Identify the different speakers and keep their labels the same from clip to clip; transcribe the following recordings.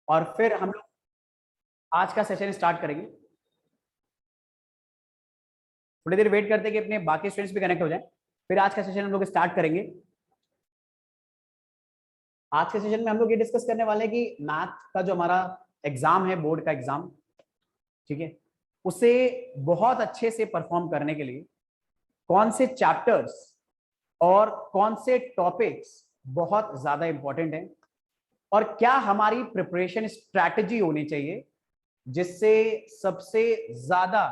Speaker 1: और फिर हम लोग आज का सेशन स्टार्ट करेंगे। थोड़ी देर वेट करते हैं कि अपने बाकी स्टूडेंट्स भी कनेक्ट हो जाएं, फिर आज का सेशन हम लोग स्टार्ट करेंगे। आज के सेशन में हम लोग ये डिस्कस करने वाले हैं कि मैथ का जो हमारा एग्जाम है, बोर्ड का एग्जाम, ठीक है, उसे बहुत अच्छे से परफॉर्म करने के लिए कौन से चैप्टर्स और कौन से टॉपिक्स बहुत ज्यादा इंपॉर्टेंट हैं, और क्या हमारी प्रिपरेशन स्ट्रैटेजी होनी चाहिए जिससे सबसे ज्यादा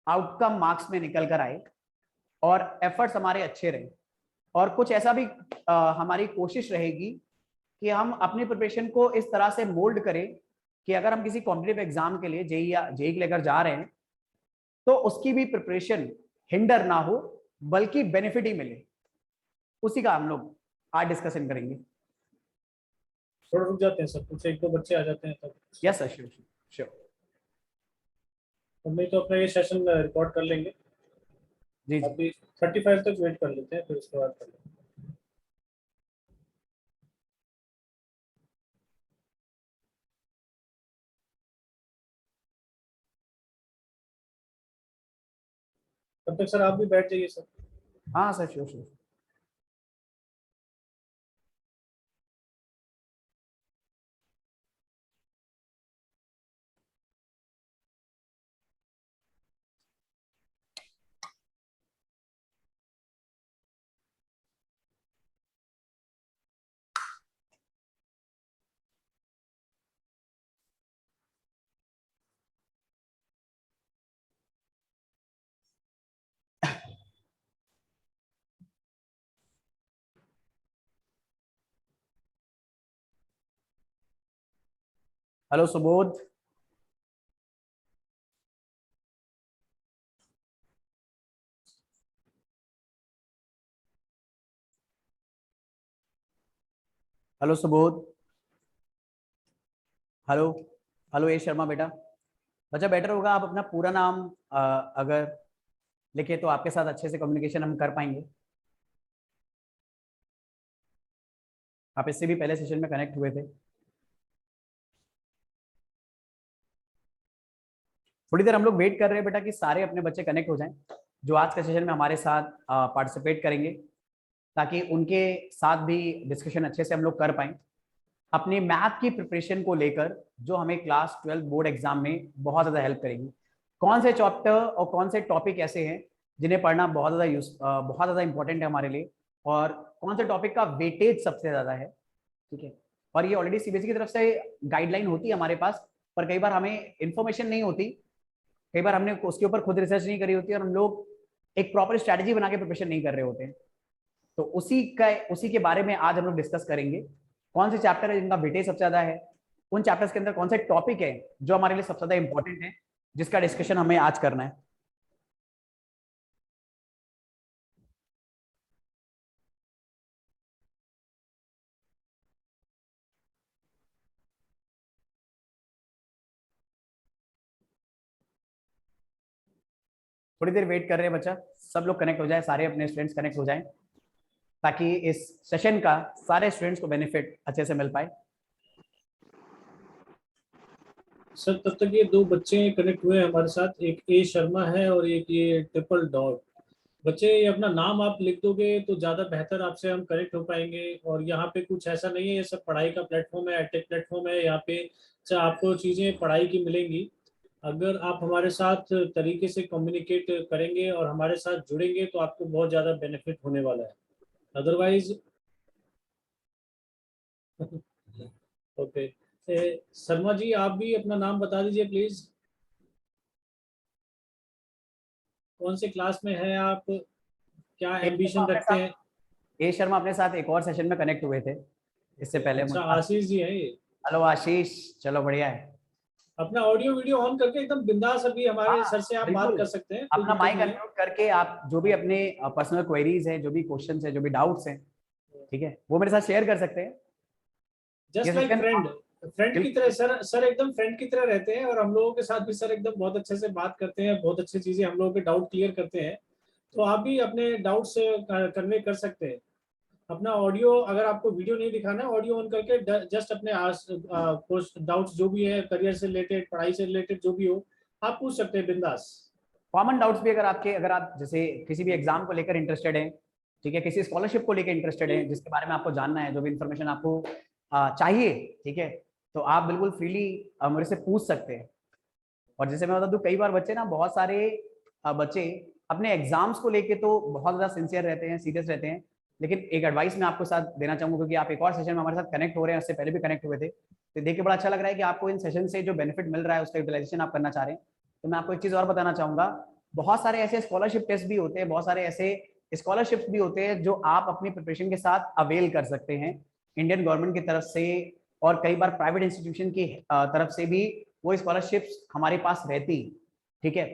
Speaker 1: आउटकम मार्क्स में निकल कर आए और एफर्ट्स हमारे अच्छे रहे। और कुछ ऐसा भी हमारी कोशिश रहेगी कि हम अपनी प्रिपरेशन को इस तरह से मोल्ड करें कि अगर हम किसी कॉम्पिटिटिव एग्जाम के लिए जेई या जेई लेकर जा रहे हैं तो उसकी भी प्रिपरेशन हिंडर ना हो, बल्कि बेनिफिट ही मिले। उसी का हम लोग आज डिस्कशन करेंगे।
Speaker 2: थोड़ा रुक जाते हैं सर, कुछ एक दो बच्चे आ जाते हैं तब।
Speaker 1: Yes sir, sure sure.
Speaker 2: हम नहीं तो अपना ये सेशन रिकॉर्ड कर लेंगे
Speaker 1: जी जी।
Speaker 2: अभी 35 तक वेट कर लेते हैं, फिर उसके बाद कर लेंगे। तब तक सर आप भी बैठ जाइए सर।
Speaker 1: हाँ sir, sure sure. Hello Subodh. Hello Subodh. Hello. Hello A Sharma बेटा। बच्चा बेटर होगा आप अपना पूरा नाम अगर लिखे तो आपके साथ अच्छे से कम्युनिकेशन हम कर पाएंगे। आप इससे भी पहले सेशन में कनेक्ट हुए थे। थोड़ी देर हम लोग वेट कर रहे हैं बेटा कि सारे अपने बच्चे कनेक्ट हो जाएं जो आज के सेशन में हमारे साथ पार्टिसिपेट करेंगे, ताकि उनके साथ भी डिस्कशन अच्छे से हम लोग कर पाएं अपनी मैथ की प्रिपरेशन को लेकर, जो हमें क्लास 12 बोर्ड एग्जाम में बहुत ज़्यादा हेल्प करेगी। कौन से चैप्टर और कौन से टॉपिक ऐसे हैं जिन्हें पढ़ना बहुत ज़्यादा इंपॉर्टेंट है हमारे लिए, और कौन से टॉपिक का वेटेज सबसे ज़्यादा है, ठीक है। और ये ऑलरेडी सीबीएसई की तरफ से गाइडलाइन होती है हमारे पास, पर कई बार हमें इंफॉर्मेशन नहीं होती, कई बार हमने उसके ऊपर खुद रिसर्च नहीं करी होती और हम लोग एक प्रॉपर स्ट्रैटेजी बना के प्रिपरेशन नहीं कर रहे होते हैं। तो उसी के बारे में आज हम लोग डिस्कस करेंगे। कौन से चैप्टर है जिनका वेटेज सबसे ज्यादा है, उन चैप्टर्स के अंदर कौन से टॉपिक है जो हमारे लिए सबसे ज्यादा इंपॉर्टेंट है, जिसका डिस्कशन हमें आज करना है। थोड़ी देर वेट कर रहे हैं बच्चा, सब लोग कनेक्ट हो जाए, सारे अपने स्टूडेंट्स कनेक्ट हो जाएं, ताकि इस सेशन का सारे स्टूडेंट्स को बेनिफिट अच्छे से मिल पाए।
Speaker 2: सर तब तक ये दो बच्चे कनेक्ट हुए हैं हमारे साथ, एक ए शर्मा है और एक ये ट्रिपल डॉट। बच्चे ये अपना नाम आप लिख दोगे तो ज़्यादा बेहतर आपसे हम कनेक्ट हो पाएंगे। और यहाँ पे कुछ ऐसा नहीं है, ये सब पढ़ाई का प्लेटफॉर्म है, एडटेक प्लेटफॉर्म है। यहाँ पे आपको चीज़ें पढ़ाई की मिलेंगी। अगर आप हमारे साथ तरीके से कम्युनिकेट करेंगे और हमारे साथ जुड़ेंगे तो आपको बहुत ज़्यादा बेनिफिट होने वाला है। Otherwise okay. शर्मा जी आप भी अपना नाम बता दीजिए प्लीज। कौन से क्लास में हैं आप, क्या एम्बिशन रखते हैं?
Speaker 1: ए शर्मा अपने साथ एक और सेशन में कनेक्ट हुए थे इससे पहले
Speaker 2: अच्छा,
Speaker 1: मुझे।
Speaker 2: आशीष जी हैं ये।
Speaker 1: हेलो आशीष, चलो बढ़िया है।
Speaker 2: अपना ऑडियो वीडियो ऑन करके एकदम बिंदास अभी हमारे
Speaker 1: हाँ
Speaker 2: सर से आप बात
Speaker 1: बिल्कुल,
Speaker 2: कर सकते हैं, कोई
Speaker 1: अपना
Speaker 2: दिक्कत
Speaker 1: माइक
Speaker 2: नहीं है।
Speaker 1: अनम्यूट करके आप जो भी अपने पर्सनल क्वेरीज हैं, जो भी क्वेश्चंस हैं, जो भी डाउट्स हैं, ठीक है, वो मेरे साथ शेयर कर सकते हैं। ये
Speaker 2: just like
Speaker 1: session
Speaker 2: friend, friend की तरह
Speaker 1: बिल्कुल।
Speaker 2: सर एकदम फ्रेंड की तरह रहते हैं। और हम लोगों के साथ भी सर एकदम बहुत अच्छे से बात करते हैं, बहुत अच्छी चीजें हम लोगों के डाउट क्लियर करते हैं। तो आप भी अपने डाउट्स करने कर सकते हैं। अपना ऑडियो, अगर आपको वीडियो नहीं दिखाना है, ऑडियो ऑन करके जस्ट अपने डाउट्स जो भी है, करियर से रिलेटेड, पढ़ाई से रिलेटेड जो भी हो, आप पूछ सकते हैं बिंदास।
Speaker 1: कॉमन डाउट्स भी अगर आप जैसे किसी भी एग्जाम को लेकर इंटरेस्टेड हैं, ठीक है, किसी स्कॉलरशिप को लेकर इंटरेस्टेड हैं, जिसके बारे में आपको जानना है, जो भी इंफॉर्मेशन आपको चाहिए, ठीक है, तो आप बिल्कुल फ्रीली मेरे से पूछ सकते हैं। और जैसे मैं बता दूं, कई बार बच्चे ना, बहुत सारे बच्चे अपने एग्जाम्स को लेके तो बहुत ज़्यादा सिंसियर रहते हैं, सीरियस रहते हैं, लेकिन एक एडवाइस मैं आपको साथ देना चाहूंगा, क्योंकि आप एक और सेशन में हमारे साथ कनेक्ट हो रहे हैं, उससे पहले भी कनेक्ट हुए थे, तो देख के बड़ा अच्छा लग रहा है कि आपको इन सेशन से जो बेनिफिट मिल रहा है उसका यूटिलाइजेशन आप करना चाह रहे हैं। तो मैं आपको एक चीज़ और बताना चाहूंगा, बहुत सारे ऐसे स्कॉलरशिप टेस्ट भी होते हैं, बहुत सारे ऐसे स्कॉलरशिप्स भी होते हैं जो आप अपनी प्रिपरेशन के साथ अवेल कर सकते हैं इंडियन गवर्नमेंट की तरफ से, और कई बार प्राइवेट इंस्टीट्यूशन की तरफ से भी वो स्कॉलरशिप्स हमारे पास रहती, ठीक है।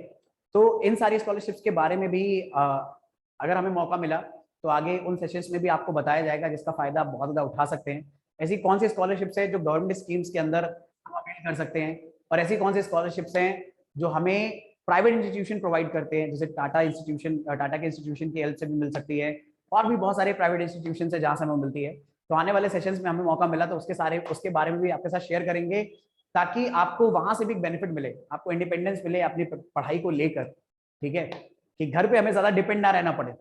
Speaker 1: तो इन सारी स्कॉलरशिप्स के बारे में भी अगर हमें मौका मिला तो आगे उन सेशंस में भी आपको बताया जाएगा, जिसका फायदा आप बहुत ज्यादा उठा सकते हैं। ऐसी कौन सी स्कॉलरशिप्स है जो गवर्नमेंट स्कीम्स के अंदर हम अवेल कर सकते हैं, और ऐसी कौन सी स्कॉलरशिप्स हैं जो हमें प्राइवेट इंस्टीट्यूशन प्रोवाइड करते हैं, जैसे टाटा के इंस्टीट्यूशन की हेल्प से भी मिल सकती है, और भी बहुत सारे प्राइवेट इंस्टीट्यूशन है जहाँ से हमें मिलती है। तो आने वाले सेशंस में हमें मौका मिला तो उसके बारे में भी आपके साथ शेयर करेंगे, ताकि आपको वहां से भी बेनिफिट मिले, आपको इंडिपेंडेंस मिले अपनी पढ़ाई को लेकर, ठीक है, कि घर पे हमें ज्यादा डिपेंड ना रहना पड़े।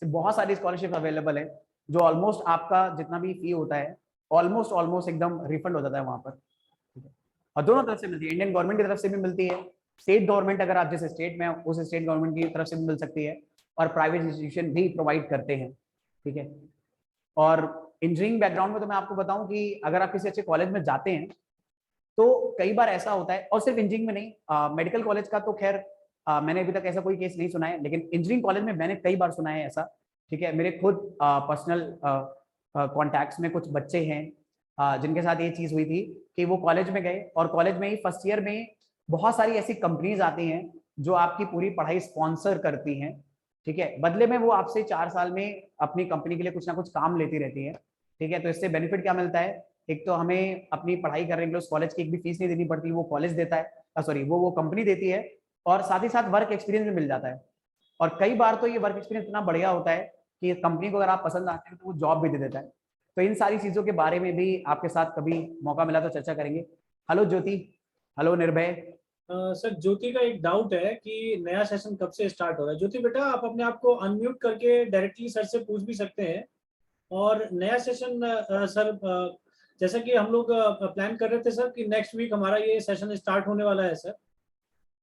Speaker 1: बहुत सारी स्कॉलरशिप अवेलेबल है जो ऑलमोस्ट आपका जितना भी फी होता है ऑलमोस्ट ऑलमोस्ट एकदम रिफंड हो जाता है वहां पर, ठीक है। और दोनों तरफ से मिलती है, इंडियन गवर्नमेंट की तरफ से भी मिलती है, स्टेट गवर्नमेंट अगर आप जिस स्टेट में उस स्टेट गवर्नमेंट की तरफ से भी मिल सकती है, और प्राइवेट इंस्टीट्यूशन भी प्रोवाइड करते हैं, ठीक है। और इंजीनियरिंग बैकग्राउंड में तो मैं आपको बताऊं कि अगर आप किसी अच्छे कॉलेज में जाते हैं तो कई बार ऐसा होता है, और सिर्फ इंजीनियरिंग में नहीं, मेडिकल कॉलेज का तो खैर मैंने अभी तक ऐसा कोई केस नहीं सुना है, लेकिन इंजीनियरिंग कॉलेज में मैंने कई बार सुना है ऐसा, ठीक है। मेरे खुद पर्सनल कॉन्टैक्ट्स में कुछ बच्चे हैं जिनके साथ ये चीज हुई थी कि वो कॉलेज में गए, और कॉलेज में ही फर्स्ट ईयर में बहुत सारी ऐसी कंपनीज आती हैं जो आपकी पूरी पढ़ाई स्पॉन्सर करती हैं, ठीक है। बदले में वो आपसे 4 साल में अपनी कंपनी के लिए कुछ ना कुछ काम लेती रहती है, ठीक है। तो इससे बेनिफिट क्या मिलता है, एक तो हमें अपनी पढ़ाई करने के लिए उस कॉलेज की एक भी फीस नहीं देनी पड़ती, वो कॉलेज देता है, सॉरी वो कंपनी देती है, और साथ ही साथ वर्क एक्सपीरियंस भी मिल जाता है। और कई बार तो ये वर्क एक्सपीरियंस इतना बढ़िया होता है कि कंपनी को अगर आप पसंद आते हैं तो वो जॉब भी दे देता है। तो इन सारी चीजों के बारे में भी आपके साथ कभी मौका मिला तो चर्चा करेंगे। हेलो ज्योति, हेलो निर्भय।
Speaker 2: सर, ज्योति का एक डाउट है कि नया सेशन कब से स्टार्ट हो रहा है। ज्योति बेटा, आप अपने आप को अनम्यूट करके डायरेक्टली सर से पूछ भी सकते हैं। और नया सेशन सर, जैसा कि हम लोग प्लान कर रहे थे सर कि नेक्स्ट वीक हमारा ये सेशन स्टार्ट होने वाला है सर।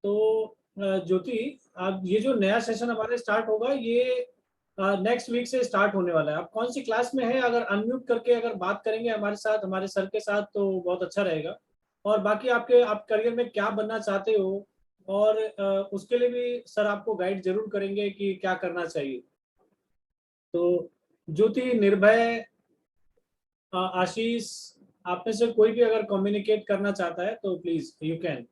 Speaker 2: तो ज्योति, आप ये जो नया सेशन हमारे स्टार्ट होगा, ये नेक्स्ट वीक से स्टार्ट होने वाला है। आप कौन सी क्लास में है? अगर अनम्यूट करके अगर बात करेंगे हमारे साथ, हमारे सर के साथ, तो बहुत अच्छा रहेगा। और बाकी आप करियर में क्या बनना चाहते हो, और उसके लिए भी सर आपको गाइड जरूर करेंगे कि क्या करना चाहिए। तो ज्योति, निर्भय, आशीष, आप में से कोई भी अगर कम्युनिकेट करना चाहता है तो please you can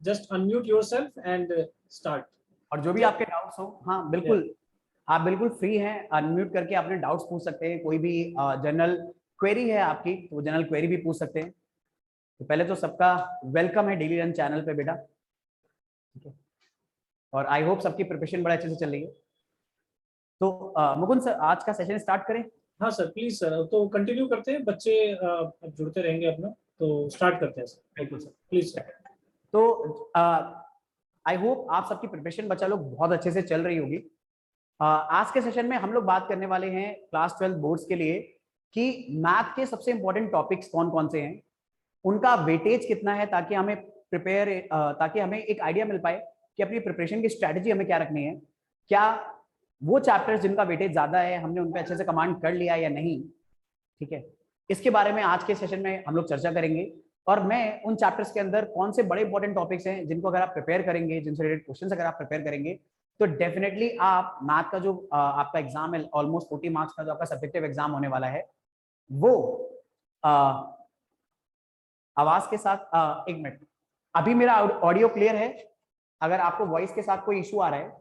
Speaker 2: just unmute yourself and start.
Speaker 1: और जो भी आपके डाउट्स हो, हाँ बिल्कुल, आप बिल्कुल फ्री हैं, अनम्यूट करके अपने डाउट्स पूछ सकते हैं, कोई भी जनरल क्वेरी है आपकी तो वो जनरल क्वेरी भी पूछ सकते हैं। तो पहले तो सबका वेलकम है डेली रन चैनल पे बेटा, ठीक है। और आई होप सबकी प्रिपरेशन बड़े अच्छे से चल रही है। तो मुकुंद सर, आज का सेशन स्टार्ट करें?
Speaker 2: हाँ सर, प्लीज सर, तो कंटिन्यू करते हैं, बच्चे अब जुड़ते रहेंगे अपना, तो स्टार्ट करते हैं सर।
Speaker 1: बिल्कुल सर।
Speaker 2: Please sir.
Speaker 1: तो आई होप आप सबकी प्रिपरेशन बच्चा लोग बहुत अच्छे से चल रही होगी। आज के सेशन में हम लोग बात करने वाले हैं क्लास 12 बोर्ड्स के लिए कि मैथ के सबसे इंपॉर्टेंट टॉपिक्स कौन कौन से हैं, उनका वेटेज कितना है, ताकि हमें एक आइडिया मिल पाए कि अपनी प्रिपरेशन की स्ट्रेटजी हमें क्या रखनी है। क्या वो चैप्टर्स जिनका वेटेज ज्यादा है हमने उन पर अच्छे से कमांड कर लिया या नहीं, ठीक है। इसके बारे में आज के सेशन में हम लोग चर्चा करेंगे, और मैं उन चैप्टर्स के अंदर कौन से बड़े इंपॉर्टेंट टॉपिक्स हैं जिनको अगर आप प्रिपेयर करेंगे, जिनसे रिलेटेड क्वेश्चंस अगर आप प्रिपेयर करेंगे, तो डेफिनेटली आप मैथ का जो आपका एग्जाम है, ऑलमोस्ट 40 मार्क्स का जो आपका सब्जेक्टिव एग्जाम होने वाला है, वो आवाज के साथ, एक मिनट, अभी मेरा ऑडियो क्लियर है? अगर आपको वॉइस के साथ कोई इशू आ रहा है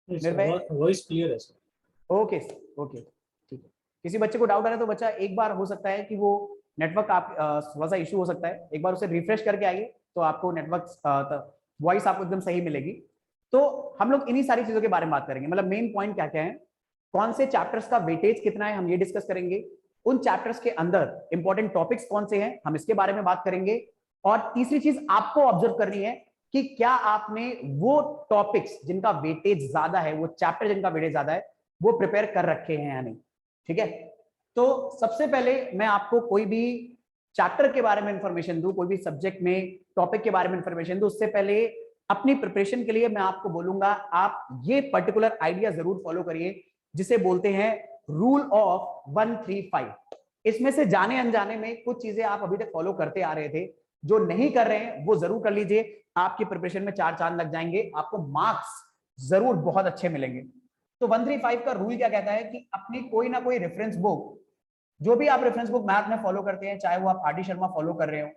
Speaker 1: निर्भय?
Speaker 2: वॉइस क्लियर है सर।
Speaker 1: ओके ओके, ठीक है। किसी बच्चे को डाउट आ रहा है तो बच्चा एक बार, हो सकता है कि वो नेटवर्क आप थोड़ा सा इशू हो सकता है, एक बार उसे रिफ्रेश करके आइए तो आपको नेटवर्क वॉइस आपको एकदम सही मिलेगी। तो हम लोग इन्हीं सारी चीजों के बारे में बात करेंगे, मतलब मेन पॉइंट क्या क्या है कौन से चैप्टर्स का वेटेज कितना है हम ये डिस्कस करेंगे, उन चैप्टर्स के अंदर इंपॉर्टेंट टॉपिक्स कौन से हैं हम इसके बारे में बात करेंगे, और तीसरी चीज आपको ऑब्जर्व करनी है कि क्या आपने वो टॉपिक्स जिनका वेटेज ज्यादा है, वो चैप्टर जिनका वेटेज ज्यादा है, वो प्रिपेयर कर रखे हैं या नहीं। ठीक है, तो सबसे पहले मैं आपको कोई भी चैप्टर के बारे में इंफॉर्मेशन दूं, कोई भी सब्जेक्ट में टॉपिक के बारे में इंफॉर्मेशन दूं, उससे पहले अपनी प्रिपरेशन के लिए मैं आपको बोलूंगा आप ये पर्टिकुलर आइडिया जरूर फॉलो करिए जिसे बोलते हैं रूल ऑफ 135। इसमें से जाने अनजाने में कुछ चीजें आप अभी तक फॉलो करते आ रहे थे, जो नहीं कर रहे हैं वो जरूर कर लीजिए, आपकी प्रिपरेशन में 4 चांद लग जाएंगे, आपको मार्क्स जरूर बहुत अच्छे मिलेंगे। तो 135 का रूल क्या कहता है कि अपनी कोई ना कोई रेफरेंस बुक, जो भी आप रेफरेंस बुक मैथ में फॉलो करते हैं, चाहे वो आप आर डी शर्मा फॉलो कर रहे हो,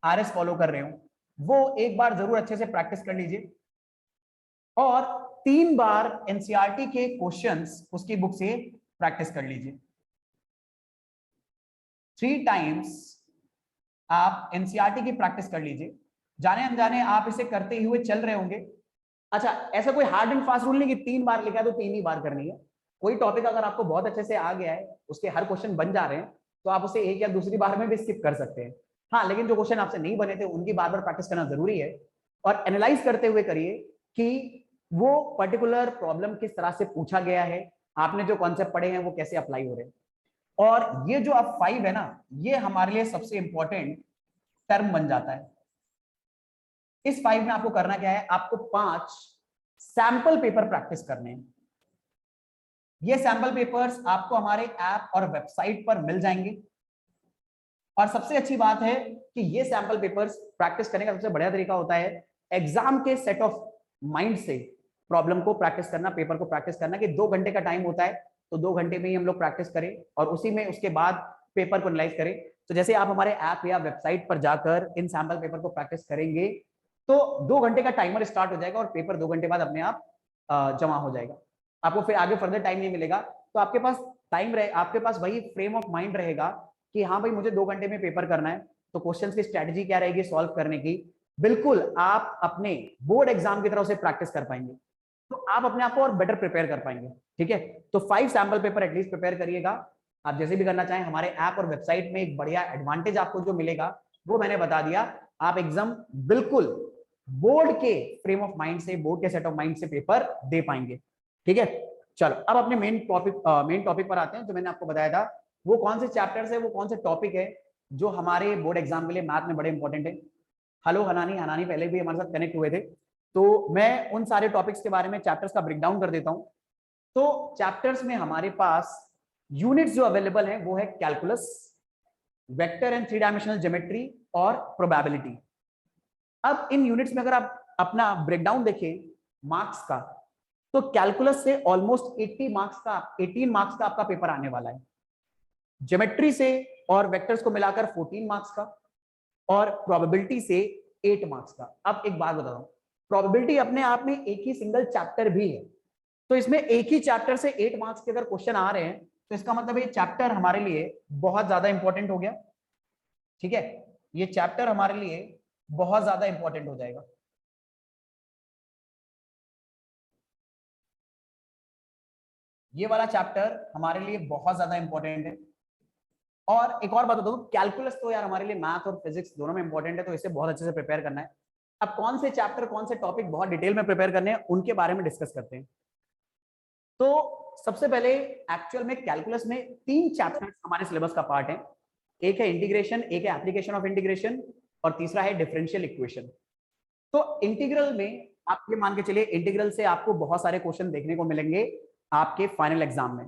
Speaker 1: आरएस फॉलो कर रहे हो, वो एक बार जरूर अच्छे से प्रैक्टिस कर लीजिए, और 3 बार एनसीईआरटी के क्वेश्चंस उसकी बुक से प्रैक्टिस कर लीजिए। 3 टाइम्स आप एनसीईआरटी की प्रैक्टिस कर लीजिए। जाने अनजाने आप इसे करते हुए चल रहे होंगे। अच्छा, ऐसा कोई हार्ड एंड फास्ट रूल नहीं कि 3 बार लिखा है तो 3 ही बार करनी है। कोई टॉपिक अगर आपको बहुत अच्छे से आ गया है, उसके हर क्वेश्चन बन जा रहे हैं, तो आप उसे एक या दूसरी बार में भी स्किप कर सकते हैं। हाँ, लेकिन जो क्वेश्चन आपसे नहीं बने थे उनकी बार बार प्रैक्टिस करना जरूरी है, और एनालाइज करते हुए करिए कि वो पर्टिकुलर प्रॉब्लम किस तरह से पूछा गया है, आपने जो कॉन्सेप्ट पढ़े हैं वो कैसे अप्लाई हो रहे हैं। और ये जो अब 5 है ना, ये हमारे लिए सबसे इंपॉर्टेंट टर्म बन जाता है। इस 5 में आपको करना क्या है, आपको 5 सैंपल पेपर प्रैक्टिस करने हैं। ये सैंपल पेपर्स आपको हमारे ऐप और वेबसाइट पर मिल जाएंगे, और सबसे अच्छी बात है कि ये सैंपल पेपर्स प्रैक्टिस करने का सबसे बढ़िया तरीका होता है एग्जाम के सेट ऑफ माइंड से प्रॉब्लम को प्रैक्टिस करना, पेपर को प्रैक्टिस करना, कि 2 घंटे का टाइम होता है, तो 2 घंटे में ही हम लोग प्रैक्टिस करें और उसी में उसके बाद पेपर को एनालाइज करें। तो जैसे आप हमारे ऐप या वेबसाइट पर जाकर इन सैंपल पेपर को प्रैक्टिस करेंगे तो 2 घंटे का टाइमर स्टार्ट हो जाएगा और पेपर 2 घंटे बाद अपने आप जमा हो जाएगा। आपको फिर आगे फर्दर टाइम नहीं मिलेगा, तो आपके पास टाइम रहे, आपके पास वही फ्रेम ऑफ माइंड रहेगा कि हाँ भाई मुझे 2 घंटे में पेपर करना है, तो क्वेश्चंस की स्ट्रेटजी क्या रहेगी सॉल्व करने की, बिल्कुल आप अपने बोर्ड एग्जाम की तरह से प्रैक्टिस कर पाएंगे, तो आप अपने आप को और बेटर प्रिपेयर कर पाएंगे। ठीक है, तो 5 सैंपल पेपर एटलीस्ट प्रिपेयर करिएगा। आप जैसे भी करना चाहें, हमारे ऐप और वेबसाइट में एक बढ़िया एडवांटेज आपको जो मिलेगा वो मैंने बता दिया, आप एग्जाम बिल्कुल बोर्ड के फ्रेम ऑफ माइंड से, बोर्ड के सेट ऑफ माइंड से पेपर दे पाएंगे। ठीक है, चलो अब अपने मेन टॉपिक पर आते हैं। जो मैंने आपको बताया था वो कौन से चैप्टर्स है, वो कौन से टॉपिक है जो हमारे बोर्ड एग्जाम के लिए मैथ में बड़े इंपॉर्टेंट है। हेलो हनानी पहले भी हमारे साथ कनेक्ट हुए थे, तो मैं उन सारे टॉपिक्स के बारे में चैप्टर्स का ब्रेकडाउन कर देता हूं। तो चैप्टर्स में हमारे पास यूनिट्स जो अवेलेबल है वो है calculus, vector and 3 dimensional geometry और प्रोबेबिलिटी। अब इन यूनिट्स में अगर आप अपना ब्रेकडाउन देखें मार्क्स का, तो कैलकुलस से ऑलमोस्ट 18 मार्क्स का आपका पेपर आने वाला है, ज्योमेट्री से और वेक्टर्स को मिलाकर 14 मार्क्स का, और प्रोबेबिलिटी से 8 मार्क्स का। अब एक बात बता रहा हूं, प्रोबेबिलिटी अपने आप में एक ही सिंगल चैप्टर भी है, तो इसमें एक ही चैप्टर से 8 मार्क्स के अगर क्वेश्चन आ रहे हैं तो इसका मतलब ये चैप्टर हमारे लिए बहुत ज्यादा इंपॉर्टेंट हो गया। ठीक है, ये चैप्टर हमारे लिए बहुत ज्यादा इंपॉर्टेंट हो जाएगा। ये वाला चैप्टर हमारे लिए बहुत ज्यादा इंपॉर्टेंट है। और एक और बात बता दूं, कैलकुलस तो यार हमारे लिए मैथ और फिजिक्स दोनों में इंपॉर्टेंट है, तो इसे बहुत अच्छे से प्रिपेयर करना है। अब कौन से चैप्टर, कौन से टॉपिक बहुत डिटेल में प्रिपेयर करने हैं उनके बारे में डिस्कस करते हैं। तो सबसे पहले एक्चुअल में कैलकुलस में 3 चैप्टर्स हमारे सिलेबस का पार्ट है। एक है इंटीग्रेशन, एक है एप्लीकेशन ऑफ इंटीग्रेशन, और तीसरा है डिफरेंशियल इक्वेशन। तो इंटीग्रल में आप ये मान के चलिए, इंटीग्रल से आपको बहुत सारे क्वेश्चन देखने को मिलेंगे आपके फाइनल एग्जाम में,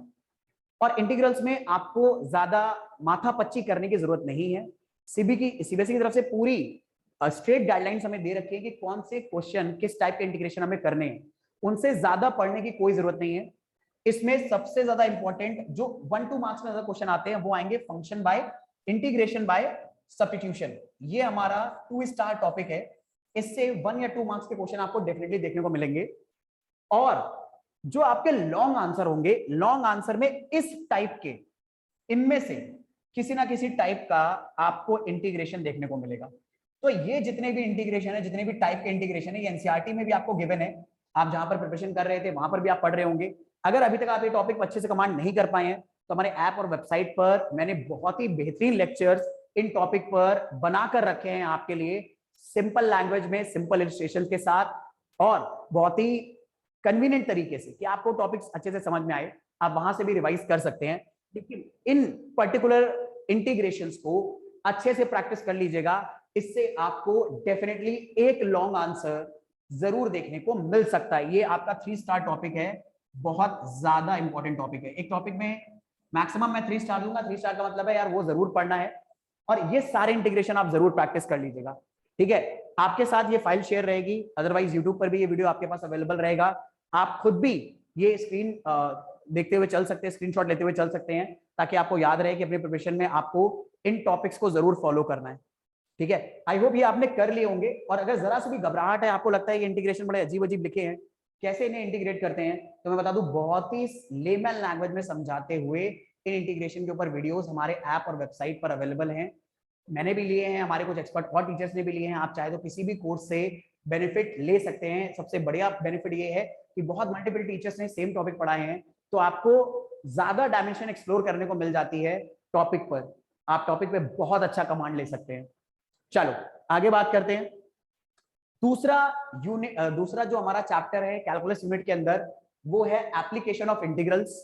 Speaker 1: और इंटीग्रल्स में आपको ज्यादा माथापच्ची करने की जरूरत नहीं है। सीबीएसई की तरफ से पूरी स्ट्रेट गाइडलाइंस हमें दे रखी है कि कौन से क्वेश्चन किस टाइप के इंटीग्रेशन हमें करने हैं, उनसे ज्यादा पढ़ने की कोई जरूरत नहीं है। इसमें सबसे ज्यादा इंपॉर्टेंट जो 1-2 मार्क्स में ज्यादा क्वेश्चन आते हैं वो आएंगे function by integration by substitution. ये हमारा 2 स्टार टॉपिक है, इससे 1 या 2 मार्क्स के क्वेश्चन आपको डेफिनेटली देखने को मिलेंगे। और जो आपके लॉन्ग आंसर होंगे, लॉन्ग आंसर में इस टाइप के, इनमें से किसी ना किसी टाइप का आपको इंटीग्रेशन देखने को मिलेगा। तो ये जितने भी इंटीग्रेशन है, जितने भी टाइप के इंटीग्रेशन है, ये एनसीईआरटी में भी आपको गिवन है। आप जहां पर प्रिपरेशन कर रहे थे वहां पर भी आप पढ़ रहे होंगे अगर अभी तक आप ये टॉपिक अच्छे से कमांड नहीं कर पाए हैं तो हमारे ऐप और वेबसाइट पर मैंने बहुत ही बेहतरीन लेक्चर्स इन टॉपिक पर बनाकर रखे हैं आपके लिए, सिंपल लैंग्वेज में, सिंपल इलस्ट्रेशन के साथ और बहुत ही कन्वीनियंट तरीके से कि आपको टॉपिक्स अच्छे से समझ में आए। आप वहां से भी रिवाइज कर सकते हैं, लेकिन इन पर्टिकुलर इंटीग्रेशंस को अच्छे से प्रैक्टिस कर लीजिएगा। इससे आपको डेफिनेटली एक लॉन्ग आंसर जरूर देखने को मिल सकता है। ये आपका 3 स्टार टॉपिक है, बहुत ज्यादा इंपॉर्टेंट टॉपिक है। एक टॉपिक में मैक्सिमम मैं 3 स्टार दूंगा। 3 स्टार का मतलब है यार वो जरूर पढ़ना है और ये सारे इंटीग्रेशन आप जरूर प्रैक्टिस कर लीजिएगा। ठीक है, आपके साथ ये फाइल शेयर रहेगी, अदरवाइज यूट्यूब पर भी ये वीडियो आपके पास अवेलेबल रहेगा। आप खुद भी ये स्क्रीन देखते हुए चल सकते हैं, स्क्रीनशॉट लेते हुए चल सकते हैं, ताकि आपको याद रहे कि अपने प्रिपरेशन में आपको इन टॉपिक्स को जरूर फॉलो करना है। ठीक है, आई होप ये आपने कर लिए होंगे। और अगर जरा सी भी घबराहट है, आपको लगता है ये इंटीग्रेशन बड़े अजीब अजीब लिखे हैं, कैसे इन्हें इंटीग्रेट करते हैं, तो मैं बता दूं बहुत ही लेमन लैंग्वेज में समझाते हुए इन इंटीग्रेशन के ऊपर वीडियोस हमारे ऐप और वेबसाइट पर अवेलेबल हैं। मैंने भी लिए हैं, हमारे कुछ एक्सपर्ट और टीचर्स ने भी लिए हैं। आप चाहे तो किसी भी कोर्स से बेनिफिट ले सकते हैं। सबसे बढ़िया बेनिफिट ये है कि बहुत मल्टीपल टीचर्स ने सेम टॉपिक पढ़ाए हैं, तो आपको ज्यादा डायमेंशन एक्सप्लोर करने को मिल जाती है टॉपिक पर। आप टॉपिक पे बहुत अच्छा कमांड ले सकते हैं। चलो आगे बात करते हैं। दूसरा जो हमारा चैप्टर है कैलकुलस यूनिट के अंदर, वो है application of integrals.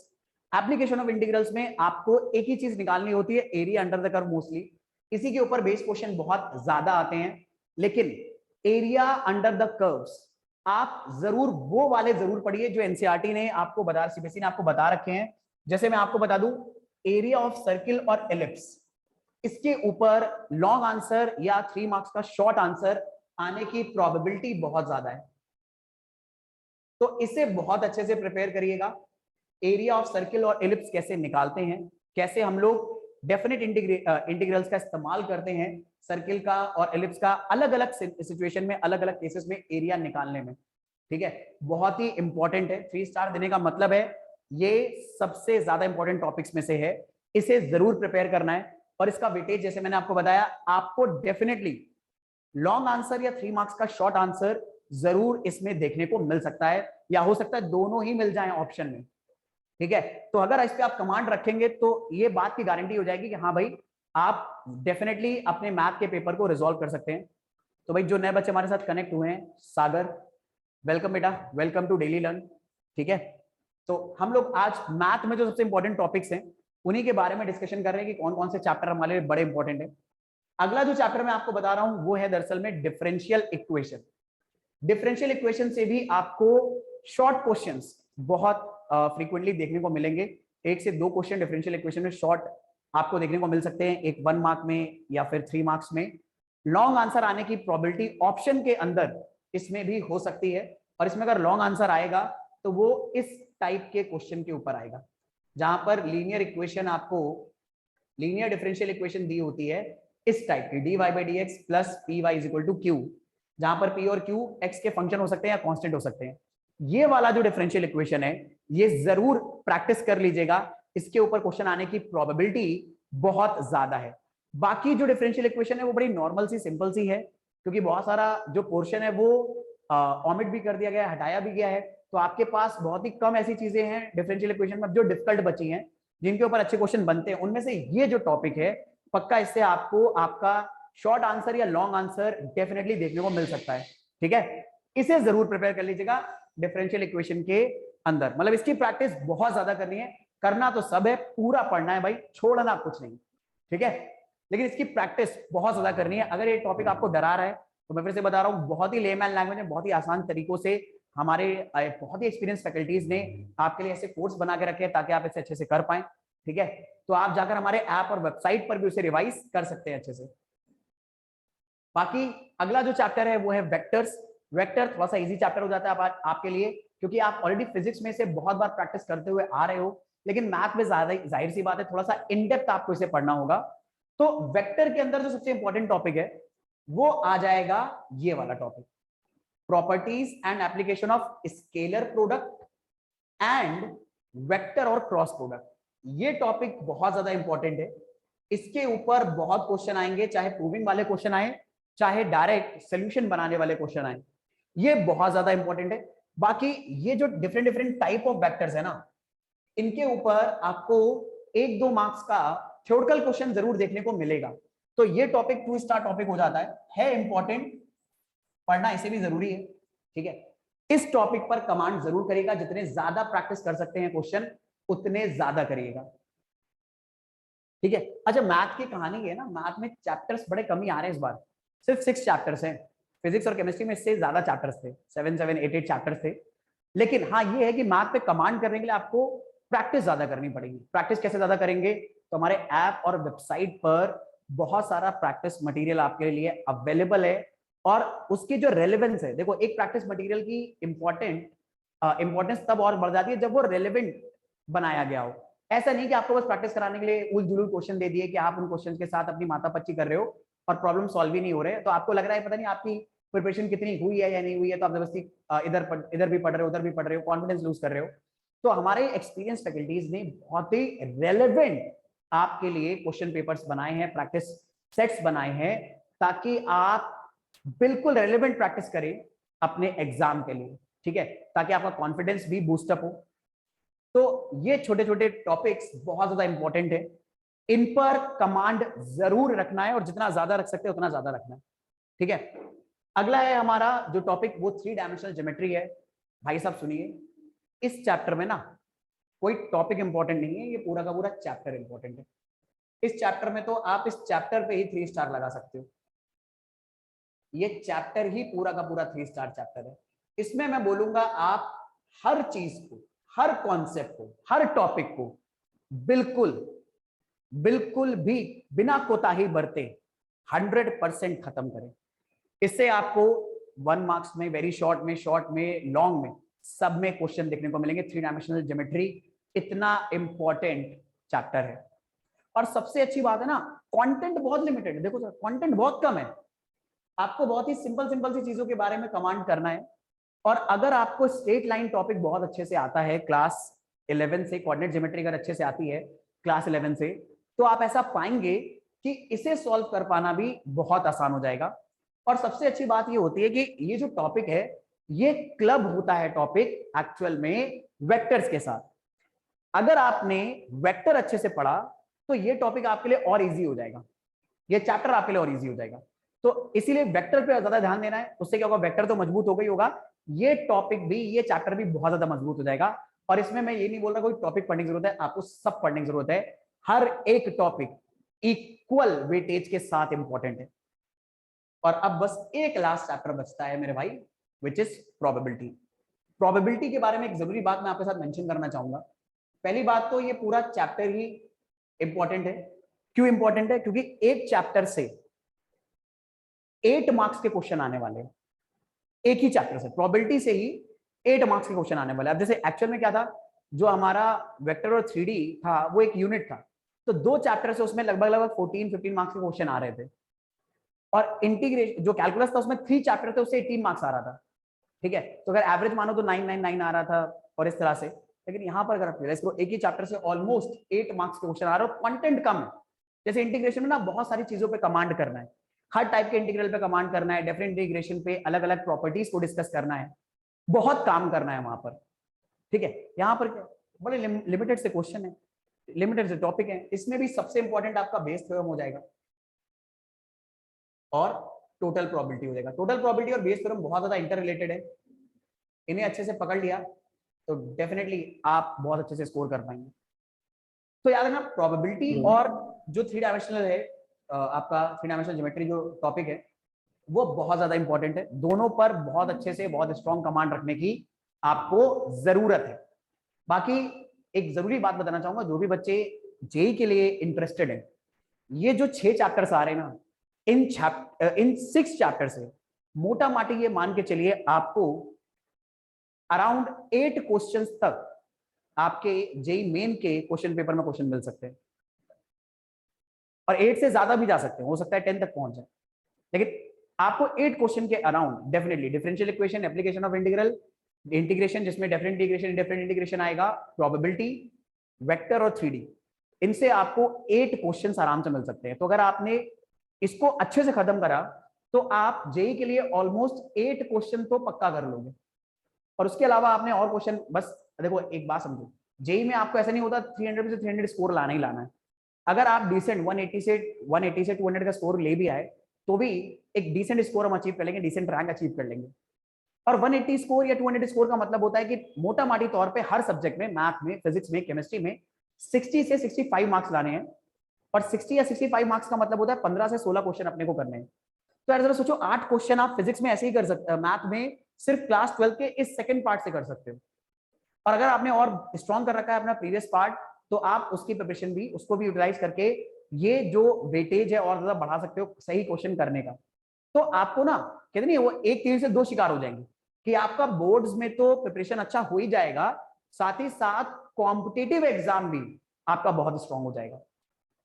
Speaker 1: Application of integrals में आपको एक ही चीज निकालनी होती है, area under the curve mostly. इसी के ऊपर बेस क्वेश्चन बहुत ज्यादा आते हैं, लेकिन एरिया अंडर द कर्व्स आप जरूर वो वाले जरूर पढ़िए जो एनसीईआरटी ने आपको बता, सीबीएसई ने आपको बता रखे हैं। जैसे मैं आपको बता दूं, एरिया ऑफ सर्किल और एलिप्स, इसके ऊपर लॉन्ग आंसर या 3 मार्क्स का शॉर्ट आंसर आने की प्रोबेबिलिटी बहुत ज्यादा है, तो इसे बहुत अच्छे से प्रिपेयर करिएगा। एरिया ऑफ सर्किल और एलिप्स कैसे निकालते हैं, कैसे हम लोग डेफिनेट इंटीग्रल्स का इस्तेमाल करते हैं सर्किल का और एलिप्स का अलग अलग सिचुएशन में, अलग अलग केसेस में एरिया निकालने में। ठीक है, बहुत ही इंपॉर्टेंट है। 3 स्टार देने का मतलब है ये सबसे ज्यादा इंपॉर्टेंट टॉपिक्स में से है, इसे जरूर प्रिपेयर करना है। और इसका वेटेज जैसे मैंने आपको बताया, आपको डेफिनेटली लॉन्ग आंसर या 3 मार्क्स का शॉर्ट आंसर जरूर इसमें देखने को मिल सकता है, या हो सकता है दोनों ही मिल जाएं ऑप्शन में। ठीक है, तो अगर इस पे आप कमांड रखेंगे तो ये बात की गारंटी हो जाएगी कि हाँ भाई आप डेफिनेटली अपने मैथ के पेपर को रिजॉल्व कर सकते हैं। तो भाई जो नए बच्चे हमारे साथ कनेक्ट हुए हैं, सागर वेलकम बेटा, वेलकम टू डेली लर्न। ठीक है, तो हम लोग आज मैथ में जो सबसे इंपॉर्टेंट टॉपिक्स हैं उन्हीं के बारे में डिस्कशन कर रहे हैं कि कौन कौन से चैप्टर हमारे लिए बड़े इंपॉर्टेंट है। अगला जो चैप्टर मैं आपको बता रहा हूं वो है दरअसल में डिफरेंशियल इक्वेशन। डिफरेंशियल इक्वेशन से भी आपको शॉर्ट क्वेश्चंस बहुत फ्रीक्वेंटली देखने को मिलेंगे। 1 से 2 क्वेश्चन डिफरेंशियल इक्वेशन में शॉर्ट आपको देखने को मिल सकते हैं, एक 1 मार्क में या फिर 3 मार्क्स में। लॉन्ग आंसर आने की प्रोबेबिलिटी ऑप्शन के अंदर इसमें भी हो सकती है, और इसमें अगर लॉन्ग आंसर आएगा तो वो इस टाइप के क्वेश्चन के ऊपर आएगा, जहां पर लीनियर इक्वेशन, आपको लीनियर डिफरेंशियल इक्वेशन दी होती है इस टाइप की, dy by dx plus py is equal to q, जहां पर p और q x के फंक्शन हो सकते हैं या कांस्टेंट हो सकते हैं। ये वाला जो डिफरेंशियल इक्वेशन है ये जरूर प्रैक्टिस कर लीजिएगा, इसके ऊपर क्वेश्चन आने की प्रोबेबिलिटी बहुत ज्यादा है। बाकी जो डिफरेंशियल इक्वेशन है वो बड़ी नॉर्मल सी, सिंपल सी है, क्योंकि बहुत सारा जो पोर्शन है वो ऑमिट भी कर दिया गया है, हटाया भी गया है। तो आपके पास बहुत ही कम ऐसी चीजें हैं डिफरेंशियल इक्वेशन में जो डिफिकल्ट बची हैं, जिनके ऊपर अच्छे क्वेश्चन बनते हैं। उनमें से ये जो टॉपिक है, पक्का इससे आपको आपका शॉर्ट आंसर या लॉन्ग आंसर डेफिनेटली देखने को मिल सकता है। ठीक है, इसे जरूर प्रिपेयर कर लीजिएगा डिफरेंशियल इक्वेशन के अंदर। मतलब इसकी प्रैक्टिस बहुत ज्यादा करनी है, करना तो सब है, पूरा पढ़ना है भाई, छोड़ना कुछ नहीं। ठीक है, लेकिन इसकी प्रैक्टिस बहुत ज्यादा करनी है। अगर ये टॉपिक आपको डरा रहा है तो मैं फिर से बता रहा हूँ, बहुत ही लेमैन लैंग्वेज में, बहुत ही आसान तरीकों से हमारे बहुत ही एक्सपीरियंस फैकल्टीज ने आपके लिए ऐसे कोर्स बना के रखे हैं ताकि आप इसे अच्छे से कर पाए। ठीक है, तो आप जाकर हमारे ऐप और वेबसाइट पर भी उसे रिवाइज कर सकते हैं अच्छे से। बाकी अगला जो चैप्टर है वो है वेक्टर्स। वेक्टर थोड़ा सा इजी चैप्टर हो जाता है आपके लिए, क्योंकि आप ऑलरेडी फिजिक्स में से बहुत बार प्रैक्टिस करते हुए आ रहे हो, लेकिन मैथ में ज्यादा, जाहिर सी बात है, थोड़ा सा इन डेप्थ आपको इसे पढ़ना होगा। तो वेक्टर के अंदर जो सबसे इंपॉर्टेंट टॉपिक है वो आ जाएगा ये वाला topic, properties and application of scalar product and vector और क्रॉस प्रोडक्ट। ये टॉपिक बहुत ज्यादा इंपॉर्टेंट है, इसके ऊपर बहुत क्वेश्चन आएंगे, चाहे प्रूविंग वाले क्वेश्चन आए, चाहे डायरेक्ट सॉल्यूशन बनाने वाले क्वेश्चन आए। ये बहुत ज्यादा इंपॉर्टेंट है। बाकी ये जो different different type of vectors है ना, इनके ऊपर आपको 1-2 मार्क्स का थ्योरेटिकल क्वेश्चन जरूर देखने को मिलेगा। तो ये टॉपिक 2 स्टार टॉपिक हो जाता है इंपॉर्टेंट, पढ़ना इसे भी जरूरी है, ठीक है। इस टॉपिक पर कमांड जरूर करिएगा, जितने ज्यादा प्रैक्टिस कर सकते हैं क्वेश्चन उतने ज्यादा करिएगा, ठीक है। अच्छा, मैथ की कहानी है ना, मैथ में चैप्टर्स बड़े कम ही आ रहे हैं इस बार, सिर्फ 6 चैप्टर्स हैं। फिजिक्स और केमिस्ट्री में इससे ज्यादा चैप्टर्स थे, 7-8 चैप्टर्स थे। लेकिन हाँ, ये है कि मैथ पे कमांड करने के लिए आपको प्रैक्टिस ज्यादा करनी पड़ेगी। प्रैक्टिस कैसे ज्यादा करेंगे, तो हमारे ऐप और वेबसाइट पर बहुत सारा प्रैक्टिस मटेरियल आपके लिए अवेलेबल है। और उसकी जो रेलेवेंस है, देखो एक प्रैक्टिस मटेरियल की इंपॉर्टेंस तब और बढ़ जाती है जब वो रेलेवेंट बनाया गया हो। ऐसा नहीं कि आपको बस प्रैक्टिस कराने के लिए उल जुलूल क्वेश्चन दे दिए कि आप उन क्वेश्चन के साथ अपनी मातापच्ची कर रहे हो और प्रॉब्लम सॉल्व ही नहीं हो रहे, तो आपको लग रहा है पता नहीं आपकी प्रिपरेशन कितनी हुई है या नहीं हुई है, तो आप जबरदस्ती इधर भी पढ़ रहे हो, उधर भी पढ़ रहे हो, कॉन्फिडेंस लूज कर रहे हो। तो हमारे एक्सपीरियंस फैकल्टीज ने बहुत ही रेलेवेंट आपके लिए क्वेश्चन पेपर्स बनाए हैं, प्रैक्टिस सेट्स बनाए हैं, ताकि आप बिल्कुल रेलेवेंट प्रैक्टिस करें अपने एग्जाम के लिए, ठीक है, ताकि आपका कॉन्फिडेंस भी बूस्टअप हो। तो ये छोटे छोटे टॉपिक्स बहुत ज्यादा इंपॉर्टेंट है, इन पर कमांड जरूर रखना है और जितना ज्यादा रख सकते हैं उतना ज्यादा रखना है, ठीक है। अगला है हमारा जो टॉपिक, वो 3 डायमेंशनल ज्योमेट्री है। भाई साहब सुनिए, इस चैप्टर में ना कोई टॉपिक इंपॉर्टेंट नहीं है, ये पूरा का पूरा चैप्टर इंपॉर्टेंट है। इस चैप्टर में तो आप इस चैप्टर पे ही 3 स्टार लगा सकते हो। ये चैप्टर ही पूरा का पूरा 3 स्टार चैप्टर है। इसमें मैं बोलूंगा आप हर चीज को, हर कॉन्सेप्ट को, हर टॉपिक को बिल्कुल बिल्कुल भी बिना कोताही बरते 100% खत्म करें। इससे आपको 1 मार्क्स में, वेरी शॉर्ट में, लॉन्ग में, सब में क्वेश्चन देखने को मिलेंगे। 3 डायमेंशनल ज्योमेट्री इतना इंपॉर्टेंट चैप्टर है। और सबसे अच्छी बात है ना, कंटेंट बहुत लिमिटेड है। देखो सर, कंटेंट बहुत कम है, आपको बहुत ही सिंपल सिंपल सी चीजों के बारे में कमांड करना है। और अगर आपको स्ट्रेट लाइन टॉपिक बहुत अच्छे से आता है क्लास 11 से, कोऑर्डिनेट ज्योमेट्री अगर अच्छे से आती है क्लास 11 से, तो आप ऐसा पाएंगे कि इसे सॉल्व कर पाना भी बहुत आसान हो जाएगा। और सबसे अच्छी बात ये होती है कि ये जो टॉपिक है, ये क्लब होता है टॉपिक एक्चुअल में वेक्टर्स के साथ। अगर आपने वेक्टर अच्छे से पढ़ा तो ये टॉपिक आपके लिए और इजी हो जाएगा, ये चैप्टर आपके लिए और इजी हो जाएगा। तो इसीलिए वेक्टर पे ज्यादा ध्यान देना है। उससे क्या होगा, वेक्टर तो मजबूत हो गई होगा, ये टॉपिक भी, ये चैप्टर भी बहुत ज्यादा मजबूत हो जाएगा। और इसमें मैं ये नहीं बोल रहा कोई टॉपिक पढ़ने की जरूरत है, आपको सब पढ़ने की जरूरत है। हर एक टॉपिक इक्वल वेटेज के साथ इंपॉर्टेंट है। और अब बस एक लास्ट चैप्टर बचता है मेरे भाई, विच इज प्रोबेबिलिटी। प्रोबेबिलिटी के बारे में एक जरूरी बात मैं आपके साथ मेंशन करना चाहूंगा। पहली बात तो ये पूरा चैप्टर ही इंपॉर्टेंट है। क्यों इंपॉर्टेंट है? क्योंकि एक चैप्टर से 8 मार्क्स के क्वेश्चन आने वाले हैं। एक ही चैप्टर से, प्रोबेबिलिटी से ही 8 मार्क्स के क्वेश्चन आने वाले। अब जैसे एक्चुअल में क्या था, जो हमारा वेक्टर और 3D था वो एक यूनिट था, तो 2 चैप्टर से उसमें लगभग 14-15 मार्क्स के क्वेश्चन आ रहे थे। और इंटीग्रेशन जो कैलकुलस था उसमें 3 चैप्टर थे, उससे 18 मार्क्स आ रहा था, ठीक है। तो अगर एवरेज मानो तो 999 आ रहा था और इस तरह से। लेकिन यहाँ पर अगर आप रियलाइज करो, एक ही चैप्टर से ऑलमोस्ट 8 मार्क्स के क्वेश्चन आ रहे हो, कंटेंट कम है। जैसे इंटीग्रेशन में ना बहुत सारी चीजों पे कमांड करना है, हर टाइप के इंटीग्रल पे कमांड करना है, डिफरेंट इंटीग्रेशन पे अलग अलग प्रॉपर्टीज को डिस्कस करना है, बहुत काम करना है वहां पर, ठीक है। यहाँ पर बड़े लिमिटेड से क्वेश्चन है, लिमिटेड से टॉपिक है। इसमें भी सबसे इंपॉर्टेंट आपका बेस थ्योरम हो जाएगा और टोटल प्रोबेबिलिटी हो जाएगा। टोटल प्रोबेबिलिटी और बेस थ्योरम बहुत ज्यादा इंटर रिलेटेड है, इन्हें अच्छे से पकड़ लिया तो डेफिनेटली आप बहुत अच्छे से स्कोर कर पाएंगे। तो याद रखना, प्रोबेबिलिटी और जो 3 डायमेंशनल है, आपका 3 डायमेंशनल ज्योमेट्री जो टॉपिक है, वो बहुत ज्यादा इंपॉर्टेंट है। दोनों पर बहुत अच्छे से, बहुत स्ट्रॉन्ग कमांड रखने की आपको जरूरत है। बाकी एक जरूरी बात बताना चाहूंगा, जो भी बच्चे जेई के लिए इंटरेस्टेड है, ये जो 6 चैप्टर्स आ रहे हैं ना, इन 6 चैप्टर से मोटा माटी ये मान के चलिए आपको अराउंड 8 क्वेश्चंस तक आपके जेई मेन के क्वेश्चन पेपर में क्वेश्चन मिल सकते हैं। और 8 से ज्यादा भी जा सकते हैं, हो सकता है 10 तक पहुंच जाए। लेकिन आपको 8 क्वेश्चन के around definitely differential equation, application of integral, integration जिसमें डिफरेंट इंटीग्रेशन, इंडिफरेंट इंटीग्रेशन आएगा, प्रोबेबिलिटी, वेक्टर और 3D, इनसे आपको 8 क्वेश्चंस आराम से मिल सकते हैं। तो अगर आपने इसको अच्छे से खत्म करा तो आप जेई के लिए ऑलमोस्ट 8 क्वेश्चन तो पक्का कर लोगे। और उसके अलावा आपने और क्वेश्चन, बस देखो एक बात समझो, जेई में आपको ऐसा नहीं होता 300 में से 300 स्कोर लाना ही लाना है। अगर आप डिसेंट 180 से 200 का स्कोर ले भी आए तो भी एक डिसेंट स्कोर हम अचीव कर लेंगे, डिसेंट रैंक अचीव कर लेंगे। और 180 स्कोर या 200 स्कोर का मतलब होता है कि मोटा माटी तौर पे हर सब्जेक्ट में, मैथ में, फिजिक्स में, केमिस्ट्री में 60 से 65 मार्क्स लाने हैं। और 60 या 65 मार्क्स का मतलब होता है 15 से 16 क्वेश्चन अपने को करने हैं। तो यार जरा सोचो, 8 क्वेश्चन आप फिजिक्स में ऐसे ही कर सकते, मैथ में सिर्फ क्लास 12 के इस सेकंड पार्ट से कर सकते हो। और अगर आपने और स्ट्रॉन्ग कर रखा है अपना प्रीवियस पार्ट, तो आप उसकी प्रिपरेशन भी, उसको भी यूटिलाइज करके ये जो वेटेज है और ज्यादा बढ़ा सकते हो सही क्वेश्चन करने का। तो आपको ना कहते नहीं, वो एक तीर से दो शिकार हो जाएंगे कि आपका बोर्ड्स में तो प्रिपरेशन अच्छा हो ही जाएगा, साथ ही साथ कॉम्पिटिटिव एग्जाम भी आपका बहुत स्ट्रांग हो जाएगा।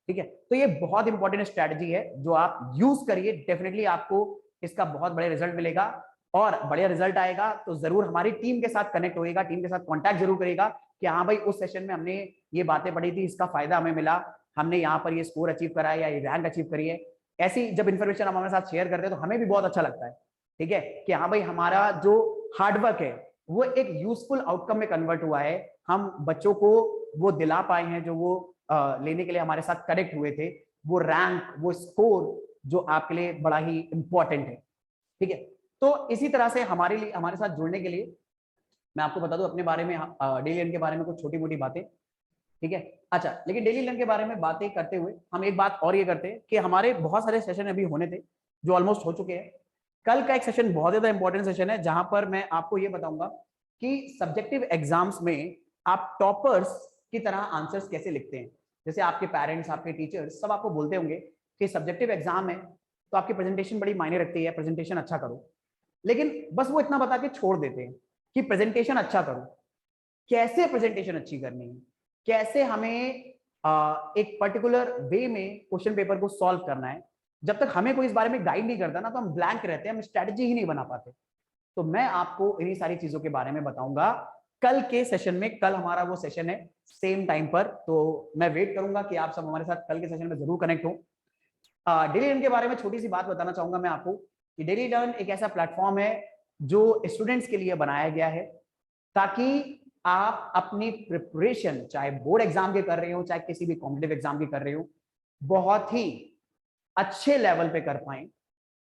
Speaker 1: ठीक है, तो ये बहुत इंपॉर्टेंट स्ट्रेटजी है जो आप यूज करिए, डेफिनेटली आपको इसका बहुत बड़े रिजल्ट मिलेगा। और बढ़िया रिजल्ट आएगा तो जरूर हमारी टीम के साथ कनेक्ट होएगा, टीम के साथ कांटेक्ट जरूर करेगा कि हाँ भाई उस सेशन में हमने ये बातें पढ़ी थी, इसका फायदा हमें मिला, हमने यहाँ पर ये स्कोर अचीव करा है या ये रैंक अचीव करी है। ऐसी जब इन्फॉर्मेशन हम हमारे साथ शेयर करते हैं तो हमें भी बहुत अच्छा लगता है। ठीक है, कि हाँ भाई हमारा जो हार्डवर्क है वो एक यूजफुल आउटकम में कन्वर्ट हुआ है, हम बच्चों को वो दिला पाए हैं जो वो लेने के लिए हमारे साथ कनेक्ट हुए थे, वो रैंक, वो स्कोर जो आपके लिए बड़ा ही इंपॉर्टेंट है। ठीक है, तो इसी तरह से हमारे लिए, हमारे साथ जुड़ने के लिए मैं आपको बता दूं अपने बारे में, डेली लर्न के बारे में कुछ छोटी मोटी बातें। ठीक है, अच्छा, लेकिन डेली लर्न के बारे में बातें करते हुए हम एक बात और ये करते हैं कि हमारे बहुत सारे सेशन अभी होने थे जो ऑलमोस्ट हो चुके हैं। कल का एक सेशन बहुत ज्यादा इंपॉर्टेंट सेशन है जहां पर मैं आपको ये बताऊंगा कि सब्जेक्टिव एग्जाम्स में आप टॉपर्स की तरह आंसर्स कैसे लिखते हैं। जैसे आपके पेरेंट्स, आपके टीचर्स सब आपको बोलते होंगे कि सब्जेक्टिव एग्जाम है तो आपकी प्रेजेंटेशन बड़ी मायने रखती है, प्रेजेंटेशन अच्छा करो, लेकिन बस वो इतना बता के छोड़ देते हैं कि प्रेजेंटेशन अच्छा करो। कैसे प्रेजेंटेशन अच्छी करनी है, कैसे हमें एक पर्टिकुलर वे में क्वेश्चन पेपर को सॉल्व करना है, जब तक हमें कोई इस बारे में गाइड नहीं करता ना तो हम ब्लैंक रहते हैं, हम स्ट्रेटजी ही नहीं बना पाते। तो मैं आपको इन्हीं सारी चीजों के बारे में बताऊंगा कल के सेशन में। कल हमारा वो सेशन है सेम टाइम पर, तो मैं वेट करूंगा कि आप सब हमारे साथ कल के सेशन में जरूर कनेक्ट हो। डेली लर्न के बारे में छोटी सी बात बताना चाहूंगा मैं आपको कि डेली लर्न एक ऐसा प्लेटफॉर्म है जो स्टूडेंट्स के लिए बनाया गया है ताकि आप अपनी प्रिपरेशन चाहे बोर्ड एग्जाम के कर रहे हो चाहे किसी भी कॉम्पिटिटिव एग्जाम की कर रहे हो बहुत ही अच्छे लेवल पे कर पाए।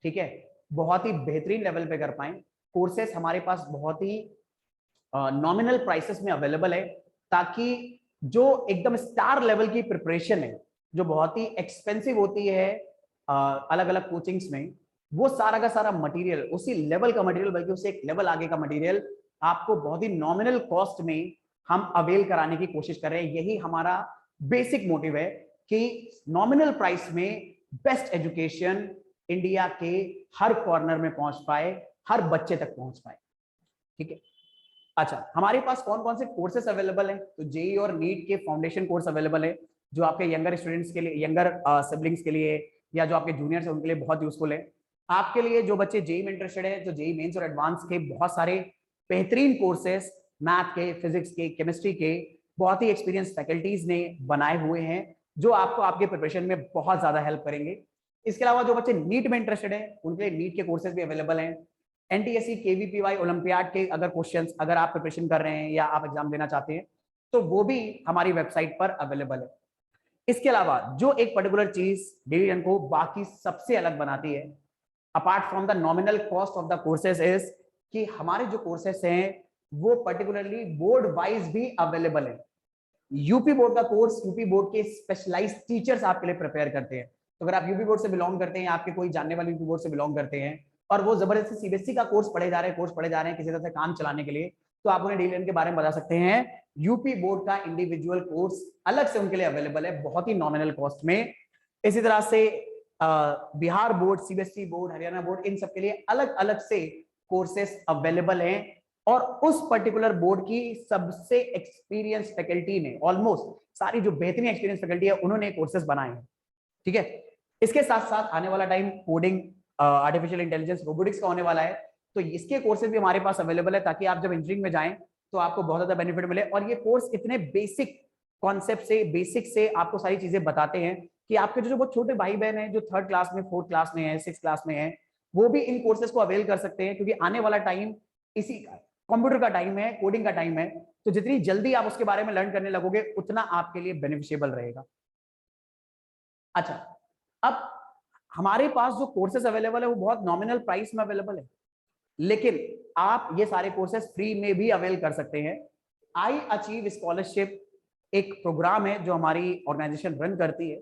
Speaker 1: ठीक है, बहुत ही बेहतरीन लेवल पे कर पाए। कोर्सेस हमारे पास बहुत ही नॉमिनल प्राइसेस में अवेलेबल है ताकि जो एकदम स्टार लेवल की प्रिपरेशन है जो बहुत ही एक्सपेंसिव होती है अलग अलग कोचिंग्स में, वो सारा का सारा मटेरियल, उसी लेवल का मटेरियल, बल्कि उससे एक लेवल आगे का मटेरियल आपको बहुत ही नॉमिनल कॉस्ट में हम अवेल कराने की कोशिश कर रहे हैं। यही हमारा बेसिक मोटिव है कि नॉमिनल प्राइस में बेस्ट एजुकेशन इंडिया के हर कॉर्नर में पहुंच पाए, हर बच्चे तक पहुंच पाए। ठीक है, अच्छा, हमारे पास कौन कौन से कोर्सेस अवेलेबल हैं? तो जेई और नीट के फाउंडेशन कोर्स अवेलेबल है जो आपके यंगर स्टूडेंट्स के लिए, यंगर सिबलिंग्स के लिए या जो आपके जूनियर्स हैं उनके लिए बहुत यूजफुल है। आपके लिए जो बच्चे जेई में इंटरेस्टेड है, जो जेई मेंस और एडवांस के बहुत सारे बेहतरीन कोर्सेस मैथ के, फिजिक्स के, केमिस्ट्री के बहुत ही एक्सपीरियंस फैकल्टीज ने बनाए हुए हैं जो आपको आपके प्रिपरेशन में बहुत ज्यादा हेल्प करेंगे। इसके अलावा जो बच्चे नीट में इंटरेस्टेड है उनके लिए नीट के कोर्सेज भी अवेलेबल हैं। एनटीएससी, केवीपीवाई, ओलंपियाड के अगर क्वेश्चंस अगर आप प्रिपरेशन कर रहे हैं या आप एग्जाम देना चाहते हैं तो वो भी हमारी वेबसाइट पर अवेलेबल है। इसके अलावा जो एक पर्टिकुलर चीज डेली लर्न को बाकी सबसे अलग बनाती है apart from the nominal cost of the courses is कि हमारे जो कोर्सेस हैं वो पर्टिकुलरली बोर्ड वाइज भी अवेलेबल है। यूपी बोर्ड का कोर्स, यूपी बोर्ड के स्पेशलाइज्ड टीचर्स आपके लिए प्रिपेयर करते हैं। तो अगर आप यूपी बोर्ड से बिलोंग करते हैं या आपके कोई जानने वाले यूपी बोर्ड से बिलोंग करते हैं और वो जबरदस्ती सीबीएसई का कोर्स पढ़े जा रहे हैं किसी तरह से काम चलाने के लिए, तो आप उन्हें डेली लर्न के बारे में बता सकते हैं। यूपी बोर्ड का इंडिविजुअल कोर्स अलग से उनके लिए अवेलेबल है बहुत ही नॉमिनल कॉस्ट में। इसी तरह से Bihar board, CBSE board, Haryana board, इन सब के लिए अलग अलग से कोर्सेस अवेलेबल हैं और उस पर्टिकुलर बोर्ड की सबसे एक्सपीरियंस फैकल्टी ने, ऑलमोस्ट सारी जो बेहतरीन एक्सपीरियंस फैकल्टी है उन्होंने कोर्सेस बनाए हैं। ठीक है, इसके साथ साथ आने वाला time coding, artificial intelligence, robotics का होने वाला है, तो इसके कोर्सेज भी हमारे पास अवेलेबल है ताकि आप जब इंजीनियरिंग में जाएं तो आपको बहुत ज्यादा बेनिफिट मिले। और ये कोर्स इतने बेसिक कॉन्सेप्ट से, बेसिक से आपको सारी चीजें बताते हैं कि आपके जो बहुत छोटे भाई बहन हैं जो 3rd क्लास में, 4th क्लास में है, 6th क्लास में है, वो भी इन कोर्सेज को अवेल कर सकते हैं क्योंकि आने वाला टाइम इसी का, कंप्यूटर का टाइम है, कोडिंग का टाइम है, तो जितनी जल्दी आप उसके बारे में लर्न करने लगोगे उतना आपके लिए बेनिफिशियबल रहेगा। अच्छा, अब हमारे पास जो कोर्सेज अवेलेबल है वो बहुत नॉमिनल प्राइस में अवेलेबल है, लेकिन आप ये सारे कोर्सेज फ्री में भी अवेल कर सकते हैं। आई अचीव स्कॉलरशिप एक प्रोग्राम है जो हमारी ऑर्गेनाइजेशन रन करती है।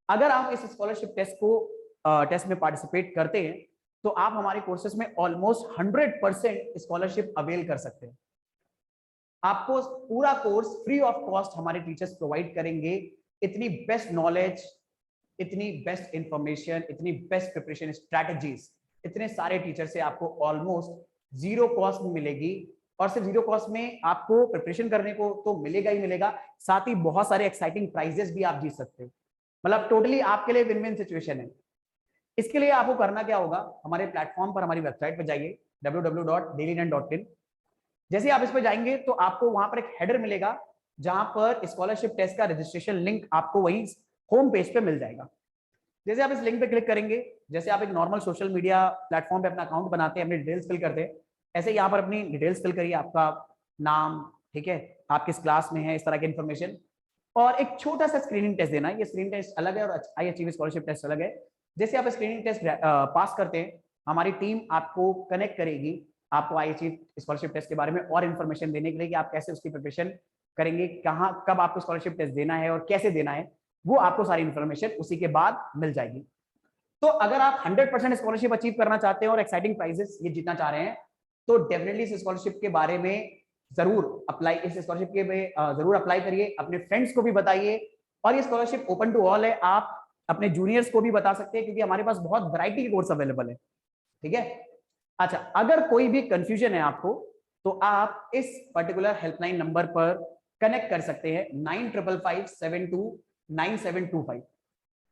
Speaker 1: अगर आप इस स्कॉलरशिप टेस्ट में पार्टिसिपेट करते हैं तो आप हमारे कोर्सेज में ऑलमोस्ट 100% स्कॉलरशिप अवेल कर सकते हैं। आपको पूरा कोर्स फ्री ऑफ कॉस्ट हमारे टीचर्स प्रोवाइड करेंगे। इतनी बेस्ट नॉलेज, इतनी बेस्ट इंफॉर्मेशन, इतनी बेस्ट प्रिपरेशन स्ट्रैटेजीज इतने सारे टीचर से आपको ऑलमोस्ट जीरो कॉस्ट में मिलेगी। और सिर्फ जीरो कॉस्ट में आपको प्रिपरेशन करने को तो मिलेगा ही मिलेगा, साथ ही बहुत सारे एक्साइटिंग प्राइजेस भी आप जीत सकते हो। मतलब टोटली आपके लिए विन विन सिचुएशन है। इसके लिए आपको करना क्या होगा, हमारे प्लेटफॉर्म पर, हमारी वेबसाइट पर जाइए www.dailylearn.in। जैसे आप इस पर जाएंगे तो आपको वहां पर एक हेडर मिलेगा जहां पर स्कॉलरशिप टेस्ट का रजिस्ट्रेशन लिंक आपको वही होम पेज पे मिल जाएगा। जैसे आप इस लिंक पे क्लिक करेंगे, जैसे आप एक नॉर्मल सोशल मीडिया प्लेटफॉर्म पे अपना अकाउंट बनाते हैं, अपनी डिटेल्स फिल करते हैं, ऐसे यहाँ पर अपनी डिटेल्स फिल करिए, आपका नाम, ठीक है, आप किस क्लास में है, इस तरह की इन्फॉर्मेशन, और एक छोटा सा स्क्रीनिंग टेस्ट देना है। ये स्क्रीनिंग टेस्ट अलग है और आई अचीव स्कॉलरशिप टेस्ट अलग है। जैसे आप स्क्रीनिंग टेस्ट पास करते हैं, हमारी टीम आपको कनेक्ट करेगी आपको आई अचीव स्कॉलरशिप टेस्ट के बारे में और इन्फॉर्मेशन देने के लिए कि आप कैसे उसकी प्रिपरेशन करेंगे, कहाँ कब आपको स्कॉलरशिप टेस्ट देना है और कैसे देना है, वो आपको सारी इन्फॉर्मेशन उसी के बाद मिल जाएगी। तो अगर आप 100% स्कॉलरशिप अचीव करना चाहते हैं और एक्साइटिंग प्राइजेस ये जीतना चाह रहे हैं, तो डेफिनेटली इस स्कॉलरशिप के बारे में जरूर अप्लाई, इस स्कॉलरशिप के में जरूर अप्लाई करिए, अपने फ्रेंड्स को भी बताइए। और ये स्कॉलरशिप ओपन टू ऑल है, आप अपने जूनियर्स को भी बता सकते हैं क्योंकि हमारे पास बहुत वैरायटी के कोर्स अवेलेबल है, ठीक है। अच्छा, अगर कोई भी कंफ्यूजन है आपको तो आप इस पर्टिकुलर हेल्पलाइन नंबर पर कनेक्ट कर सकते हैं 9555729725।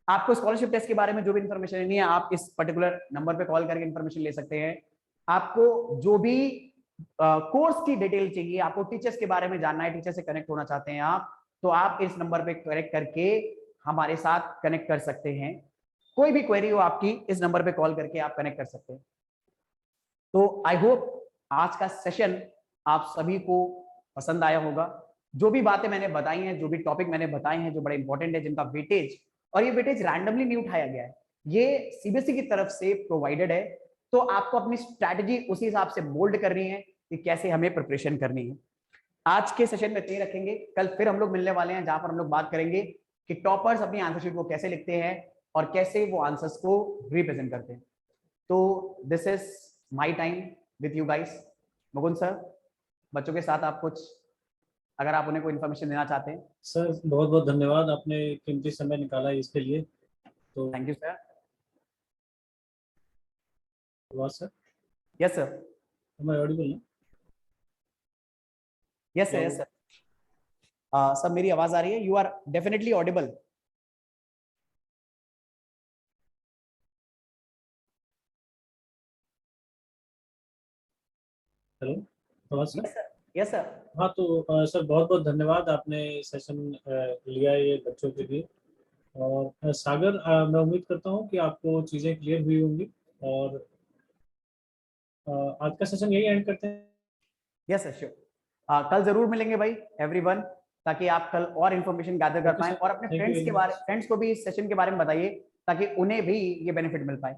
Speaker 1: आपको स्कॉलरशिप टेस्ट के बारे में जो भी इन्फॉर्मेशन लेनी है आप इस पर्टिकुलर नंबर पे कॉल करके इन्फॉर्मेशन ले सकते हैं। आपको जो भी कोर्स की डिटेल चाहिए, आपको टीचर्स के बारे में जानना है, टीचर से कनेक्ट होना चाहते हैं आप, तो आप इस नंबर पे कनेक्ट करके हमारे साथ कनेक्ट कर सकते हैं। कोई भी क्वेरी हो आपकी, इस नंबर पे कॉल करके आप कनेक्ट कर सकते हैं। तो आई होप आज का सेशन आप सभी को पसंद आया होगा। जो भी बातें मैंने बताई हैं, जो भी टॉपिक मैंने बताए हैं जो बड़े इंपॉर्टेंट है, जिनका वेटेज, और ये वेटेज रैंडमली नहीं उठाया गया है, ये सीबीएसई की तरफ से प्रोवाइडेड है। तो आपको अपनी स्ट्रैटेजी उसी हिसाब से मोल्ड करनी है कि कैसे हमें प्रिपरेशन करनी है। आज के सेशन में इतने रखेंगे, कल फिर हम लोग मिलने वाले हैं जहां पर हम लोग बात करेंगे कि टॉपर्स अपनी आंसर शीट को कैसे लिखते हैं और कैसे वो आंसर्स को रिप्रेजेंट करते हैं। तो this is my time with you guys. Mukund sir, बच्चों के साथ आप कुछ, अगर आप उन्हें कोई इन्फॉर्मेशन देना चाहते हैं।
Speaker 2: सर बहुत बहुत धन्यवाद, आपने कीमती समय निकाला इसके लिए, तो
Speaker 1: thank you sir.
Speaker 2: Sir,
Speaker 1: yes sir.
Speaker 2: हमारे ऑडिबल ना?
Speaker 1: Yes sir, yes sir. Sir मेरी आवाज आ रही है? You are definitely audible.
Speaker 2: Hello, आवाज sir?
Speaker 1: Yes sir, yes sir.
Speaker 2: हाँ, तो सर बहुत बहुत धन्यवाद, आपने सेशन लिया ये बच्चों के लिए। और सागर, मैं उम्मीद करता हूँ कि आपको चीज़ें क्लियर हुई होंगी, और आज का सेशन यही एंड करते हैं।
Speaker 1: Yes sir, sure. कल जरूर मिलेंगे भाई एवरीवन, ताकि आप कल और इन्फॉर्मेशन गैदर कर पाएं और अपने
Speaker 2: thank you very much.
Speaker 1: Friends को भी इस सेशन के बारे में बताइए ताकि उन्हें भी ये बेनिफिट मिल पाए।